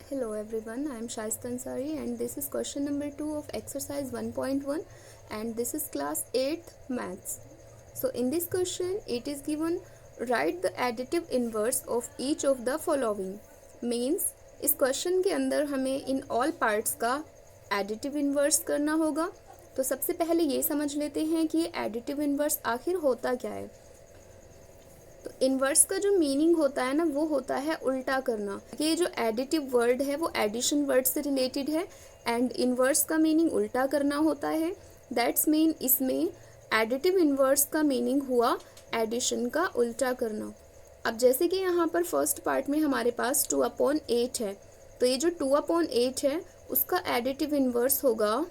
Hello everyone, I am Shaista Ansari and this is question number 2 of exercise 1.1 and this is class 8th maths. So in this question it is given write the additive inverse of each of the following. Means इस question के अंदर हमें in all parts का additive inverse करना होगा. तो सबसे पहले ये समझ लेते हैं कि additive inverse आखिर होता क्या है. तो इन्वर्स का जो मीनिंग होता है ना वो होता है उल्टा करना. ये जो एडिटिव वर्ड है वो एडिशन वर्ड से रिलेटेड है एंड इन्वर्स का मीनिंग उल्टा करना होता है. दैट्स मीन इसमें एडिटिव इन्वर्स का मीनिंग हुआ एडिशन का उल्टा करना. अब जैसे कि यहाँ पर फर्स्ट पार्ट में हमारे पास 2/8 है, तो ये जो 2/8 है उसका एडिटिव इन्वर्स होगा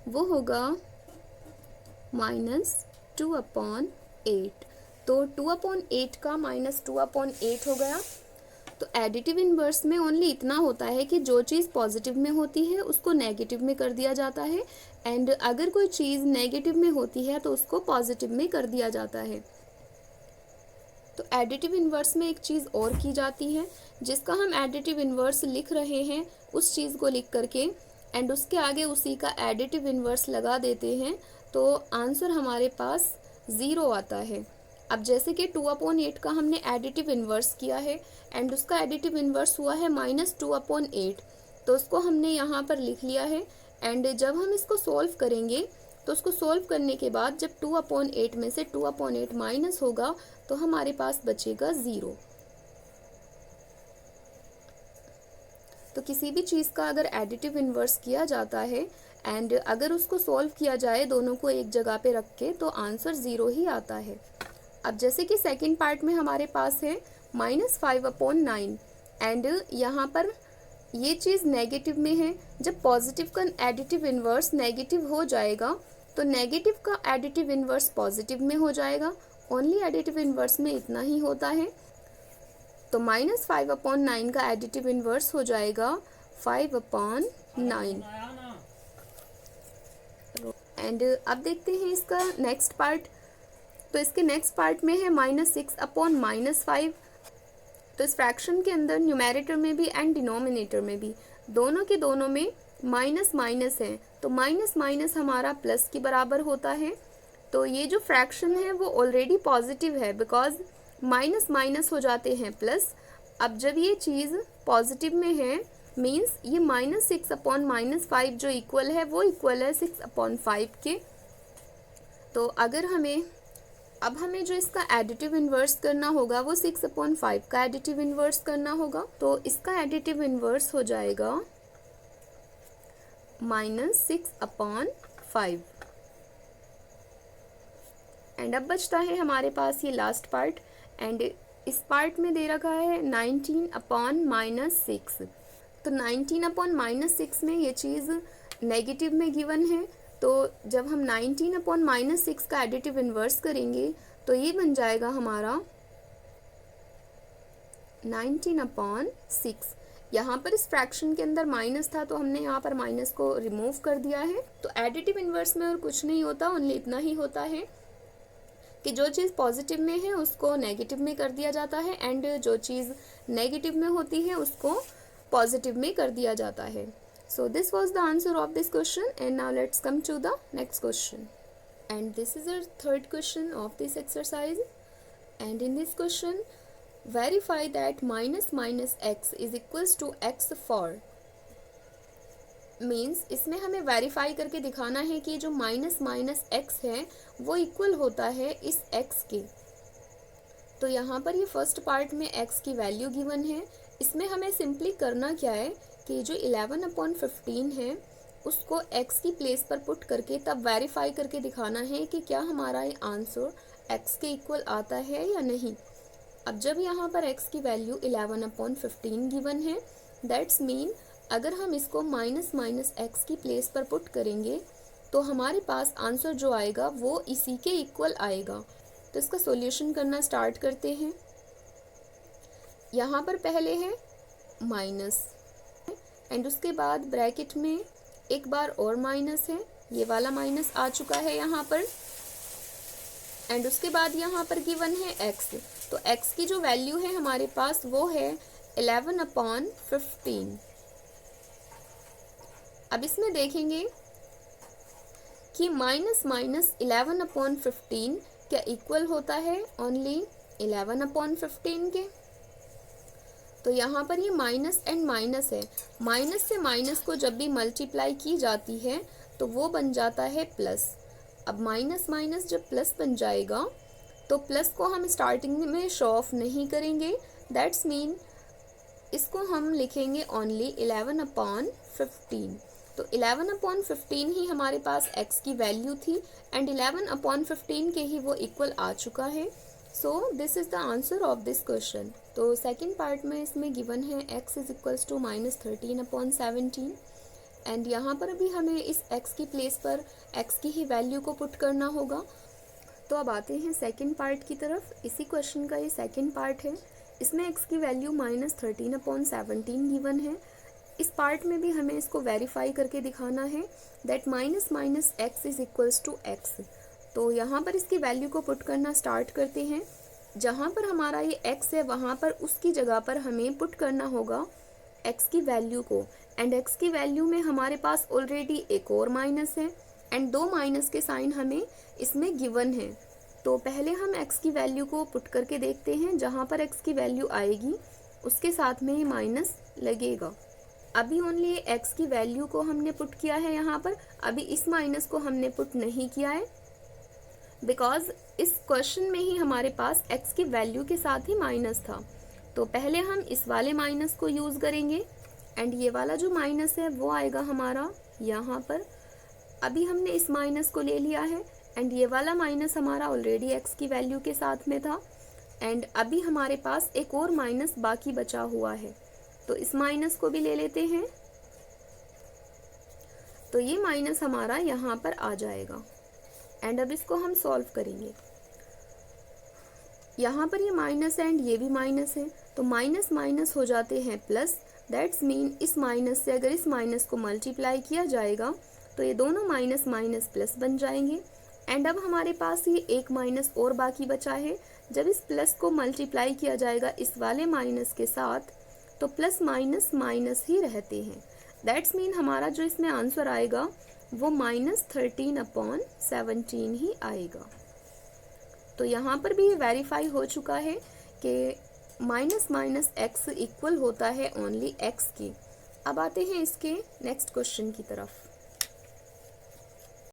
वो होगा -2/8. तो 2/8 का -2/8 हो गया. तो एडिटिव इन्वर्स में ओनली इतना होता है कि जो चीज़ पॉजिटिव में होती है उसको नेगेटिव में कर दिया जाता है एंड अगर कोई चीज़ नेगेटिव में होती है तो उसको पॉजिटिव में कर दिया जाता है. तो एडिटिव इन्वर्स में एक चीज़ और की जाती है जिसका हम एडिटिव इन्वर्स लिख रहे हैं उस चीज़ को लिख करके एंड उसके आगे उसी का एडिटिव इन्वर्स लगा देते हैं तो आंसर हमारे पास 0 आता है. अब जैसे कि 2/8 का हमने एडिटिव इन्वर्स किया है एंड उसका एडिटिव इन्वर्स हुआ है -2/8, तो उसको हमने यहाँ पर लिख लिया है एंड जब हम इसको सॉल्व करेंगे तो उसको सॉल्व करने के बाद जब 2/8 में से 2/8 माइनस होगा तो हमारे पास बचेगा 0. तो किसी भी चीज़ का अगर एडिटिव इन्वर्स किया जाता है एंड अगर उसको सॉल्व किया जाए दोनों को एक जगह पे रख के तो आंसर 0 ही आता है. अब जैसे कि सेकंड पार्ट में हमारे पास है -5/9 एंड यहाँ पर ये चीज़ नेगेटिव में है. जब पॉजिटिव का एडिटिव इन्वर्स नेगेटिव हो जाएगा तो नेगेटिव का एडिटिव इन्वर्स पॉजिटिव में हो जाएगा. ओनली एडिटिव इन्वर्स में इतना ही होता है. तो -5/9 का एडिटिव इन्वर्स हो जाएगा 5/9. एंड अब देखते हैं इसका नेक्स्ट पार्ट. तो इसके नेक्स्ट पार्ट में है -6/-5. तो इस फ्रैक्शन के अंदर न्यूमेरेटर में भी एंड डिनोमिनेटर में भी दोनों के दोनों में माइनस माइनस है. तो माइनस माइनस हमारा प्लस के बराबर होता है. तो ये जो फ्रैक्शन है वो ऑलरेडी पॉजिटिव है बिकॉज माइनस माइनस हो जाते हैं प्लस. अब जब ये चीज़ पॉजिटिव में है मीन्स ये -6/-5 जो इक्वल है वो इक्वल है 6/5 के. तो अगर अब हमें जो इसका एडिटिव इन्वर्स करना होगा वो 6/5 का एडिटिव इन्वर्स करना होगा. तो इसका एडिटिव इन्वर्स हो जाएगा -6/5. एंड अब बचता है हमारे पास ये लास्ट पार्ट एंड इस पार्ट में दे रखा है 19/-6. तो 19/-6 में ये चीज़ नेगेटिव में गिवन है. तो जब हम 19/-6 का एडिटिव इन्वर्स करेंगे तो ये बन जाएगा हमारा 19/6. यहाँ पर इस फ्रैक्शन के अंदर माइनस था तो हमने यहाँ पर माइनस को रिमूव कर दिया है. तो एडिटिव इन्वर्स में और कुछ नहीं होता, ओनली इतना ही होता है कि जो चीज़ पॉजिटिव में है उसको नेगेटिव में कर दिया जाता है एंड जो चीज़ नेगेटिव में होती है उसको पॉजिटिव में कर दिया जाता है. So this was the answer of this question and now let's come to the next question. And this is the third question of this exercise. And in this question, verify that -x is equals to x for. Means इसमें हमें verify करके दिखाना है कि जो -x है वो equal होता है इस x के. तो यहाँ पर ये फर्स्ट पार्ट में x की वैल्यू गिवन है. इसमें हमें सिंपली करना क्या है कि जो 11/15 है उसको x की प्लेस पर पुट करके तब वेरीफाई करके दिखाना है कि क्या हमारा ये आंसर x के इक्वल आता है या नहीं. अब जब यहाँ पर x की वैल्यू 11/15 गिवन है दैट्स मीन अगर हम इसको -x की प्लेस पर पुट करेंगे तो हमारे पास आंसर जो आएगा वो इसी के इक्वल आएगा. तो इसका सॉल्यूशन करना स्टार्ट करते हैं. यहाँ पर पहले है माइनस एंड उसके बाद ब्रैकेट में एक बार और माइनस है, ये वाला माइनस आ चुका है यहाँ पर एंड उसके बाद यहाँ पर गिवन है x. तो x की जो वैल्यू है हमारे पास वो है 11/15। अब इसमें देखेंगे कि -11/15 क्या इक्वल होता है ओनली 11/15 के। तो यहाँ पर ये माइनस एंड माइनस है, माइनस से माइनस को जब भी मल्टीप्लाई की जाती है तो वो बन जाता है प्लस। अब माइनस माइनस जब प्लस बन जाएगा तो प्लस को हम स्टार्टिंग में शो ऑफ नहीं करेंगे, दैट्स मीन इसको हम लिखेंगे ओनली 11/15। तो 11/15 ही हमारे पास x की वैल्यू थी एंड 11/15 के ही वो इक्वल आ चुका है। So this is the answer of this question. तो सेकंड पार्ट में इसमें गिवन है x is equals to -13/17 and यहाँ पर भी हमें इस x की प्लेस पर x की ही वैल्यू को पुट करना होगा। तो अब आते हैं सेकंड पार्ट की तरफ। इसी क्वेश्चन का ये सेकंड पार्ट है, इसमें x की वैल्यू -13/17 गिवन है। इस पार्ट में भी हमें इसको वेरीफाई करके दिखाना है that minus minus x is equals to x. तो यहाँ पर इसकी वैल्यू को पुट करना स्टार्ट करते हैं। जहाँ पर हमारा ये x है वहाँ पर उसकी जगह पर हमें पुट करना होगा x की वैल्यू को, एंड x की वैल्यू में हमारे पास ऑलरेडी एक और माइनस है एंड दो माइनस के साइन हमें इसमें गिवन है। तो पहले हम x की वैल्यू को पुट करके देखते हैं, जहाँ पर x की वैल्यू आएगी उसके साथ में ही माइनस लगेगा। अभी ओनली x की वैल्यू को हमने पुट किया है यहाँ पर, अभी इस माइनस को हमने पुट नहीं किया है बिकॉज इस क्वेश्चन में ही हमारे पास x की वैल्यू के साथ ही माइनस था। तो पहले हम इस वाले माइनस को यूज़ करेंगे एंड ये वाला जो माइनस है वो आएगा हमारा यहाँ पर। अभी हमने इस माइनस को ले लिया है एंड ये वाला माइनस हमारा ऑलरेडी x की वैल्यू के साथ में था एंड अभी हमारे पास एक और माइनस बाकी बचा हुआ है, तो इस माइनस को भी ले लेते हैं। तो ये माइनस हमारा यहाँ पर आ जाएगा एंड अब इसको हम सॉल्व करेंगे। यहाँ पर ये माइनस है एंड ये भी माइनस है, तो माइनस माइनस हो जाते हैं प्लस, दैट्स मीन इस माइनस से अगर इस माइनस को मल्टीप्लाई किया जाएगा तो ये दोनों माइनस माइनस प्लस बन जाएंगे एंड अब हमारे पास ये एक माइनस और बाकी बचा है। जब इस प्लस को मल्टीप्लाई किया जाएगा इस वाले माइनस के साथ तो प्लस माइनस माइनस ही रहते हैं, दैट्स मीन हमारा जो इसमें आंसर आएगा वो -13/17 ही आएगा। तो यहाँ पर भी ये वेरीफाई हो चुका है कि माइनस माइनस एक्स इक्वल होता है ओनली एक्स की। अब आते हैं इसके नेक्स्ट क्वेश्चन की तरफ।